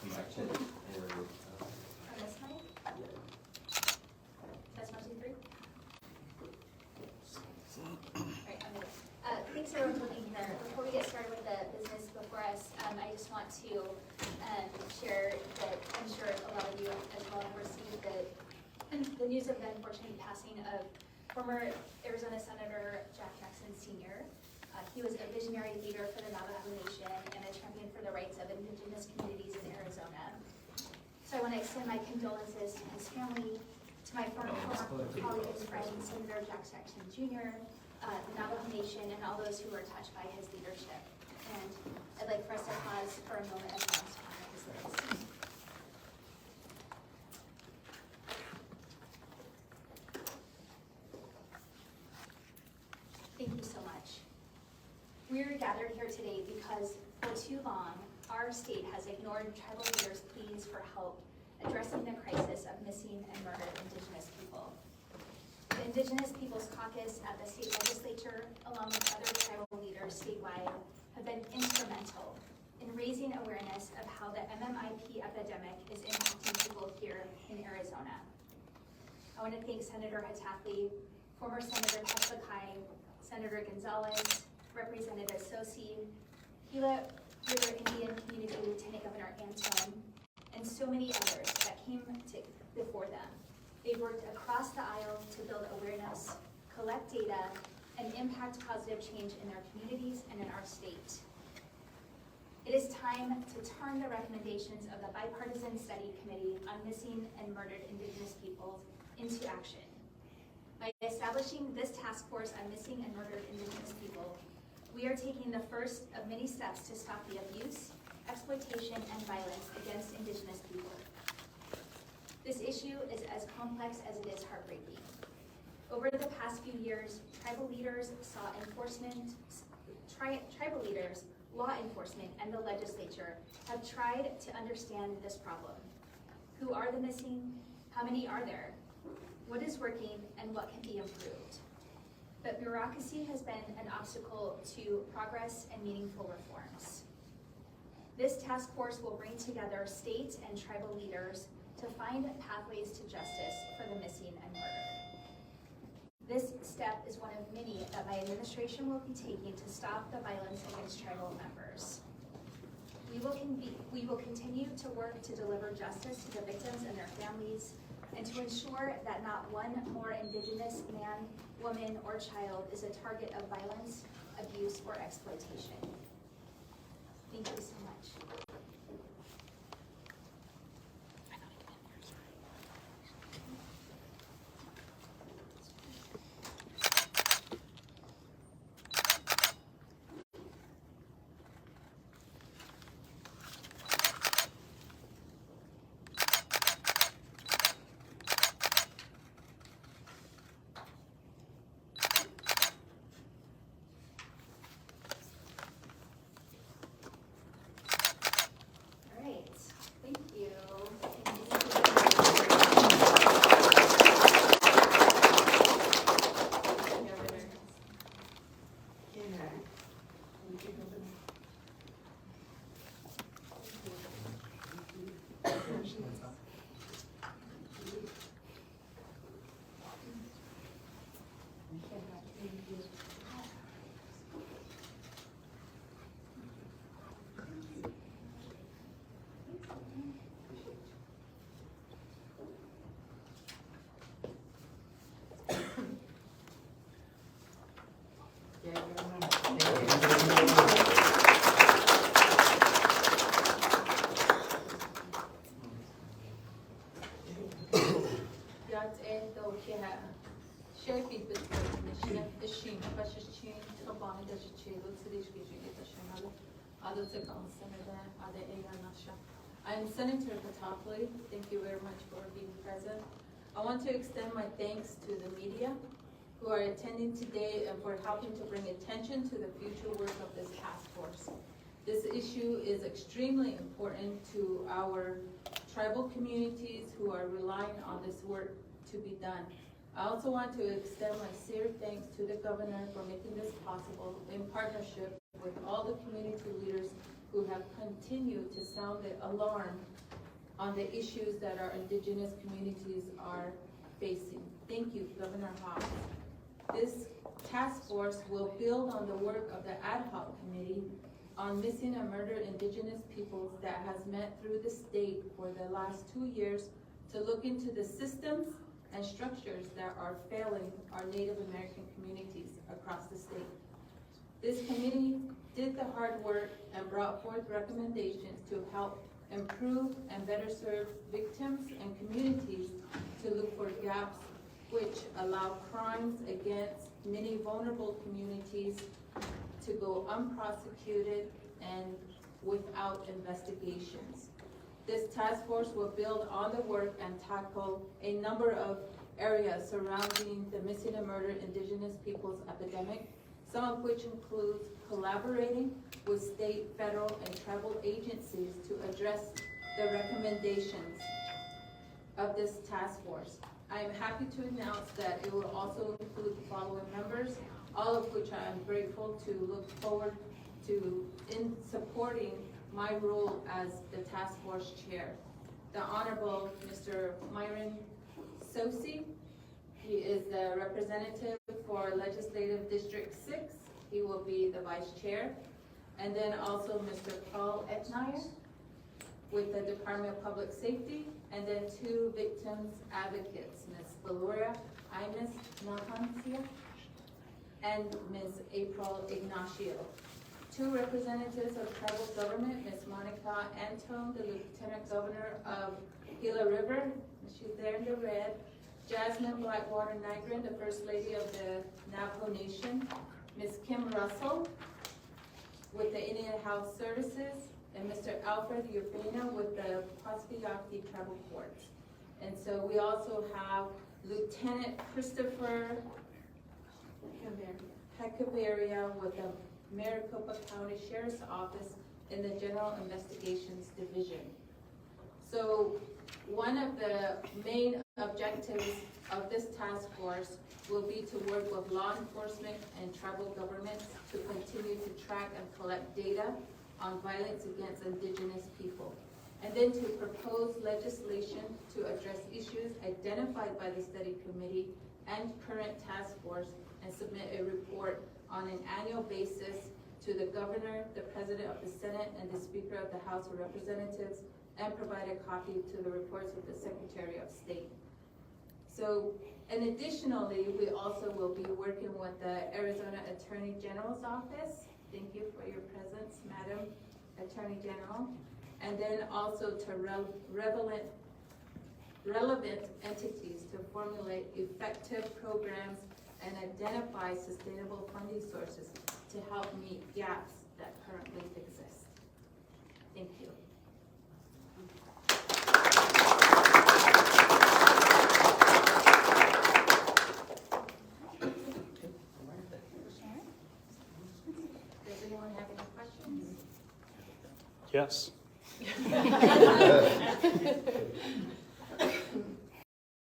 some action or On this mic? Test 1, 2, 3. Alright, I'm good. Thanks everyone for being here. Before we get started with the business before us, I just want to share that I'm sure a lot of you as well have received the news of the unfortunate passing of former Arizona Senator Jack Jackson Sr. He was a visionary leader for the Navajo Nation and a champion for the rights of Indigenous communities in Arizona. So I want to extend my condolences to his family, to my former colleague and friend, Senator Jack Jackson Jr., the Navajo Nation, and all those who were touched by his leadership. And I'd like for us to pause for a moment as well to honor his legacy. Thank you so much. We're gathered here today because for too long, our state has ignored tribal leaders' pleas for help addressing the crisis of missing and murdered Indigenous people. The Indigenous Peoples Caucus at the state legislature, along with other tribal leaders statewide, have been instrumental in raising awareness of how the MMIP epidemic is impacting people here in Arizona. I want to thank Senator Hatafli, former Senator Teslakai, Senator Gonzalez, Representative Sosi, Gila River Indian Community Lieutenant Governor Antone, and so many others that came before them. They worked across the aisle to build awareness, collect data, and impact positive change in their communities and in our state. It is time to turn the recommendations of the Bipartisan Study Committee on Missing and Murdered Indigenous Peoples into action. By establishing this task force on missing and murdered Indigenous people, we are taking the first of many steps to stop the abuse, exploitation, and violence against Indigenous people. This issue is as complex as it is heartbreaking. Over the past few years, tribal leaders, law enforcement, and the legislature have tried to understand this problem. Who are the missing? How many are there? What is working and what can be improved? But bureaucracy has been an obstacle to progress and meaningful reforms. This task force will bring together state and tribal leaders to find pathways to justice for the missing and murdered. This step is one of many that my administration will be taking to stop the violence against tribal members. We will continue to work to deliver justice to the victims and their families, and to ensure that not one more Indigenous man, woman, or child is a target of violence, abuse, or exploitation. Thank you so much. I'm Senator Hatafli. Thank you very much for being present. I want to extend my thanks to the media who are attending today and for helping to bring attention to the future work of this task force. This issue is extremely important to our tribal communities who are relying on this work to be done. I also want to extend my sincere thanks to the governor for making this possible in partnership with all the community leaders who have continued to sound the alarm on the issues that our Indigenous communities are facing. Thank you, Governor Hobbs. This task force will build on the work of the ad hoc committee on missing and murdered Indigenous peoples that has met through the state for the last 2 years to look into the systems and structures that are failing our Native American communities across the state. This committee did the hard work and brought forth recommendations to help improve and better serve victims and communities to look for gaps which allow crimes against many vulnerable communities to go unprosecuted and without investigations. This task force will build on the work and tackle a number of areas surrounding the missing and murdered Indigenous peoples epidemic, some of which includes collaborating with state, federal, and tribal agencies to address the recommendations of this task force. I am happy to announce that it will also include the following members, all of which I am grateful to look forward to in supporting my role as the task force chair. The Honorable Mr. Myron Sosi, he is the representative for Legislative District 6. He will be the vice chair. And then also Mr. Paul Etnier with the Department of Public Safety, and then 2 victims advocates, Ms. Valoria Imus Nahancia and Ms. April Ignacio. 2 representatives of tribal government, Ms. Monica Antone, the Lieutenant Governor of Gila River, she's there in the red, Jasmine Blackwater Nigrin, the First Lady of the Navajo Nation, Ms. Kim Russell with the Indian Health Services, and Mr. Alfred Urbina with the Pasquiyaki Tribal Court. And so we also have Lieutenant Christopher Hecaveria with the Maricopa County Sheriff's Office in the General Investigations Division. So one of the main objectives of this task force will be to work with law enforcement and tribal governments to continue to track and collect data on violence against Indigenous people, and then to propose legislation to address issues identified by the study committee and current task force, and submit a report on an annual basis to the governor, the president of the Senate, and the speaker of the House of Representatives, and provide a copy to the reports of the Secretary of State. So, and additionally, we also will be working with the Arizona Attorney General's Office. Thank you for your presence, Madam Attorney General. And then also to relevant entities to formulate effective programs and identify sustainable funding sources to help meet gaps that currently exist. Thank you. Does anyone have any questions? Yes.